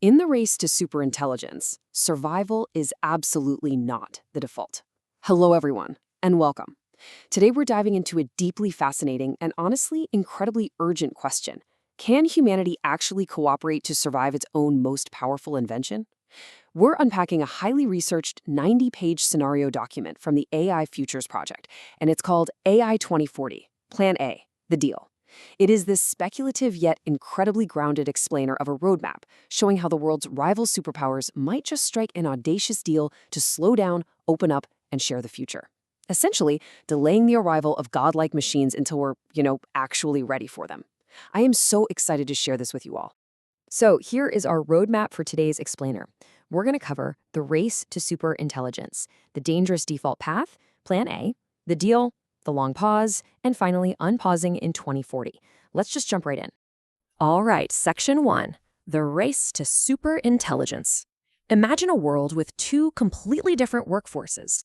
In the race to superintelligence, survival is absolutely not the default. Hello, everyone, and welcome. Today, we're diving into a deeply fascinating and honestly incredibly urgent question. Can humanity actually cooperate to survive its own most powerful invention? We're unpacking a highly researched 90-page scenario document from the AI Futures Project, and it's called AI 2040, Plan A, the deal. It is this speculative yet incredibly grounded explainer of a roadmap, showing how the world's rival superpowers might just strike an audacious deal to slow down, open up, and share the future. Essentially, delaying the arrival of godlike machines until we're, actually ready for them. I am so excited to share this with you all. So here is our roadmap for today's explainer. We're going to cover the race to superintelligence, the dangerous default path, Plan A, the deal, the long pause, and finally unpausing in 2040. Let's just jump right in. All right, Section 1, the race to superintelligence. Imagine a world with two completely different workforces.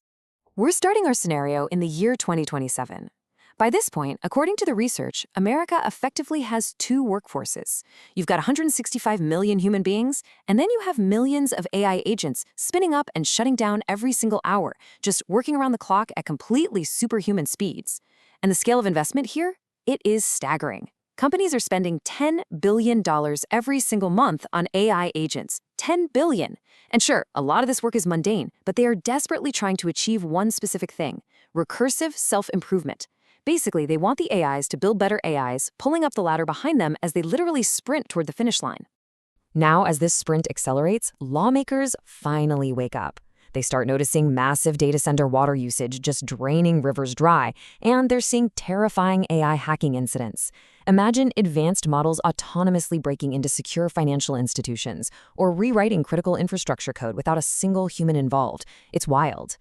We're starting our scenario in the year 2027. By this point, according to the research, America effectively has two workforces. You've got 165 million human beings, and then you have millions of AI agents spinning up and shutting down every single hour, just working around the clock at completely superhuman speeds. And the scale of investment here? It is staggering. Companies are spending $10 billion every single month on AI agents. $10 billion. And sure, a lot of this work is mundane, but they are desperately trying to achieve one specific thing: recursive self-improvement. Basically, they want the AIs to build better AIs, pulling up the ladder behind them as they literally sprint toward the finish line. Now, as this sprint accelerates, lawmakers finally wake up. They start noticing massive data center water usage just draining rivers dry, and they're seeing terrifying AI hacking incidents. Imagine advanced models autonomously breaking into secure financial institutions or rewriting critical infrastructure code without a single human involved. It's wild.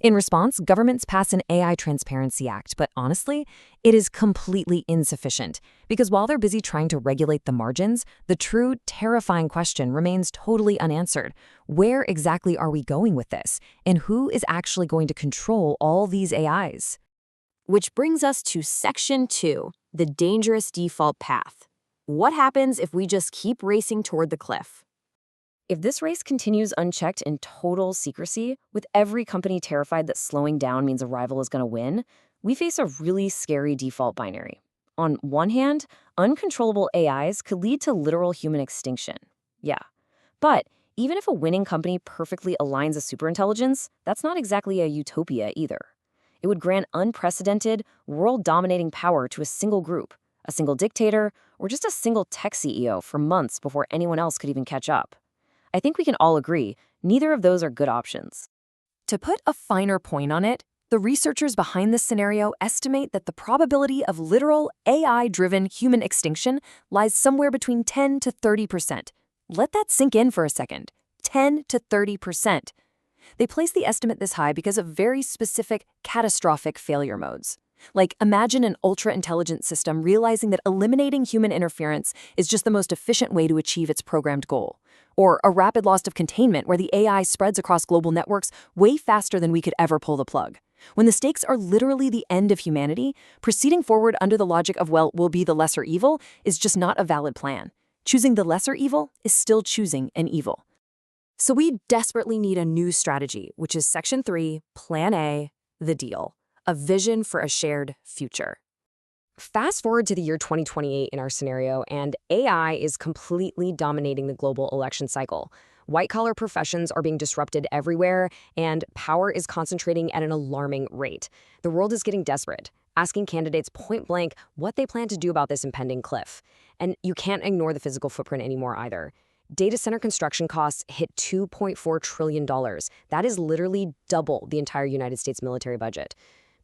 In response, governments pass an AI Transparency Act, but honestly, it is completely insufficient. Because while they're busy trying to regulate the margins, the true, terrifying question remains totally unanswered. Where exactly are we going with this? And who is actually going to control all these AIs? Which brings us to Section 2, the dangerous default path. What happens if we just keep racing toward the cliff? If this race continues unchecked in total secrecy, with every company terrified that slowing down means a rival is going to win, we face a really scary default binary. On one hand, uncontrollable AIs could lead to literal human extinction. Yeah. But even if a winning company perfectly aligns a superintelligence, that's not exactly a utopia either. It would grant unprecedented, world-dominating power to a single group, a single dictator, or just a single tech CEO for months before anyone else could even catch up. I think we can all agree neither of those are good options. To put a finer point on it, the researchers behind this scenario estimate that the probability of literal AI-driven human extinction lies somewhere between 10 to 30%. Let that sink in for a second. 10 to 30%. They place the estimate this high because of very specific catastrophic failure modes. Like, imagine an ultra-intelligent system realizing that eliminating human interference is just the most efficient way to achieve its programmed goal. Or a rapid loss of containment where the AI spreads across global networks way faster than we could ever pull the plug. When the stakes are literally the end of humanity, proceeding forward under the logic of, well, we'll be the lesser evil is just not a valid plan. Choosing the lesser evil is still choosing an evil. So we desperately need a new strategy, which is Section 3, Plan A, the deal. A vision for a shared future. Fast forward to the year 2028 in our scenario, and AI is completely dominating the global election cycle. White-collar professions are being disrupted everywhere, and power is concentrating at an alarming rate. The world is getting desperate, asking candidates point-blank what they plan to do about this impending cliff. And you can't ignore the physical footprint anymore either. Data center construction costs hit $2.4 trillion. That is literally double the entire United States military budget.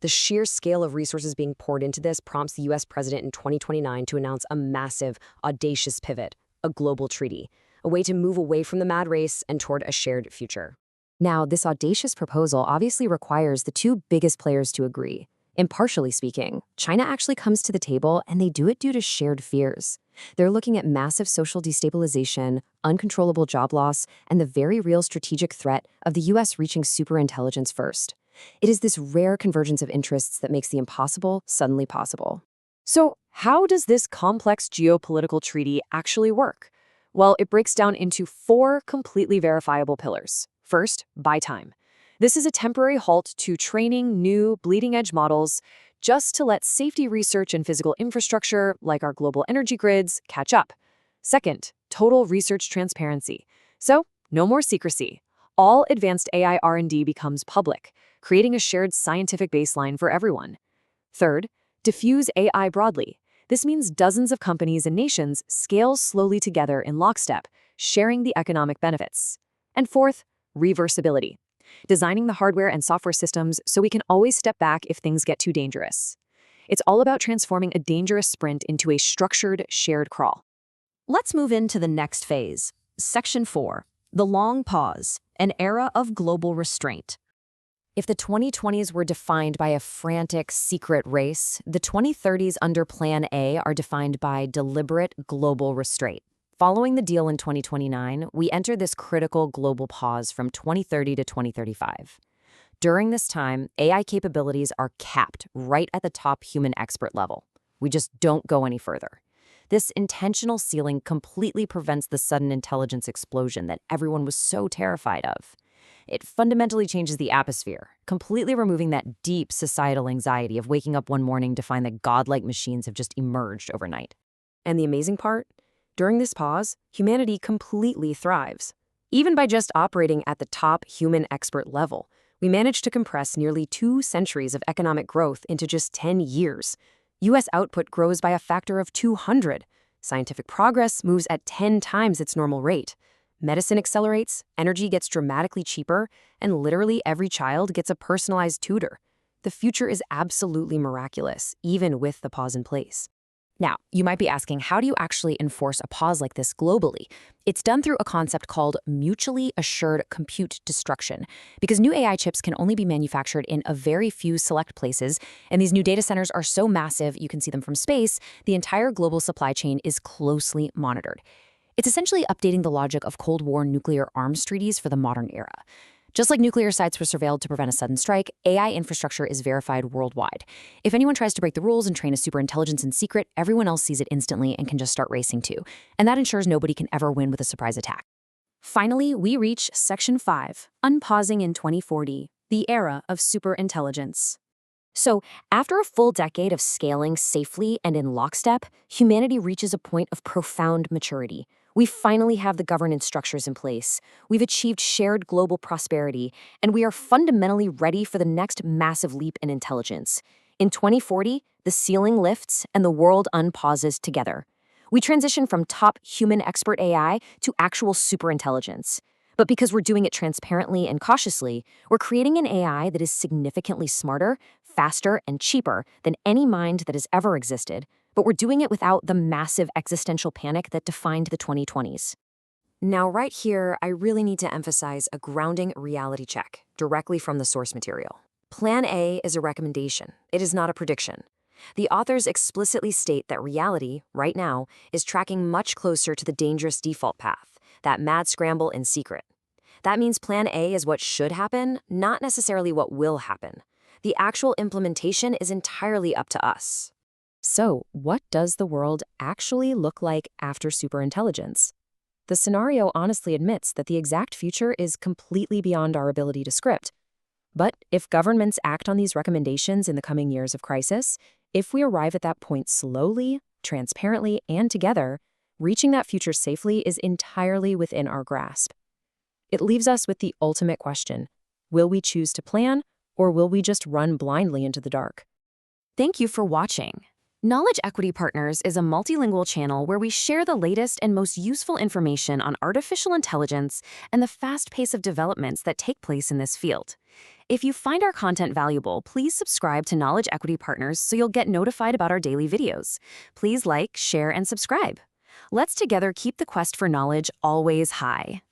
The sheer scale of resources being poured into this prompts the U.S. president in 2029 to announce a massive, audacious pivot, a global treaty, a way to move away from the mad race and toward a shared future. Now, this audacious proposal obviously requires the two biggest players to agree. Impartially speaking, China actually comes to the table, and they do it due to shared fears. They're looking at massive social destabilization, uncontrollable job loss, and the very real strategic threat of the U.S. reaching superintelligence first. It is this rare convergence of interests that makes the impossible suddenly possible. So, how does this complex geopolitical treaty actually work? Well, it breaks down into 4 completely verifiable pillars. First, buy time. This is a temporary halt to training new bleeding-edge models just to let safety research and physical infrastructure, like our global energy grids, catch up. Second, total research transparency. So, no more secrecy. All advanced AI R&D becomes public, creating a shared scientific baseline for everyone. Third, diffuse AI broadly. This means dozens of companies and nations scale slowly together in lockstep, sharing the economic benefits. And fourth, reversibility. Designing the hardware and software systems so we can always step back if things get too dangerous. It's all about transforming a dangerous sprint into a structured, shared crawl. Let's move into the next phase. Section 4. The long pause, an era of global restraint. If the 2020s were defined by a frantic, secret race, the 2030s under Plan A are defined by deliberate global restraint. Following the deal in 2029, we enter this critical global pause from 2030 to 2035. During this time, AI capabilities are capped right at the top human expert level. We just don't go any further. This intentional ceiling completely prevents the sudden intelligence explosion that everyone was so terrified of. It fundamentally changes the atmosphere, completely removing that deep societal anxiety of waking up one morning to find that godlike machines have just emerged overnight. And the amazing part? During this pause, humanity completely thrives. Even by just operating at the top human expert level, we managed to compress nearly 2 centuries of economic growth into just 10 years. U.S. output grows by a factor of 200. Scientific progress moves at 10 times its normal rate. Medicine accelerates, energy gets dramatically cheaper, and literally every child gets a personalized tutor. The future is absolutely miraculous, even with the pause in place. Now, you might be asking, how do you actually enforce a pause like this globally? It's done through a concept called mutually assured compute destruction, because new AI chips can only be manufactured in a very few select places, and these new data centers are so massive you can see them from space, the entire global supply chain is closely monitored. It's essentially updating the logic of Cold War nuclear arms treaties for the modern era. Just like nuclear sites were surveilled to prevent a sudden strike, AI infrastructure is verified worldwide. If anyone tries to break the rules and train a superintelligence in secret, everyone else sees it instantly and can just start racing too. And that ensures nobody can ever win with a surprise attack. Finally, we reach Section 5, Unpausing in 2040, the era of superintelligence. So, after a full decade of scaling safely and in lockstep, humanity reaches a point of profound maturity. We finally have the governance structures in place. We've achieved shared global prosperity, and we are fundamentally ready for the next massive leap in intelligence. In 2040, the ceiling lifts and the world unpauses together. We transition from top human expert AI to actual superintelligence. But because we're doing it transparently and cautiously, we're creating an AI that is significantly smarter, faster, and cheaper than any mind that has ever existed. But we're doing it without the massive existential panic that defined the 2020s. Now, right here, I really need to emphasize a grounding reality check directly from the source material. Plan A is a recommendation. It is not a prediction. The authors explicitly state that reality, right now, is tracking much closer to the dangerous default path, that mad scramble in secret. That means Plan A is what should happen, not necessarily what will happen. The actual implementation is entirely up to us. So, what does the world actually look like after superintelligence? The scenario honestly admits that the exact future is completely beyond our ability to script. But if governments act on these recommendations in the coming years of crisis, if we arrive at that point slowly, transparently, and together, reaching that future safely is entirely within our grasp. It leaves us with the ultimate question: will we choose to plan, or will we just run blindly into the dark? Thank you for watching. Knowledge Equity Partners is a multilingual channel where we share the latest and most useful information on artificial intelligence and the fast pace of developments that take place in this field. If you find our content valuable, please subscribe to Knowledge Equity Partners so you'll get notified about our daily videos. Please like, share, and subscribe. Let's together keep the quest for knowledge always high.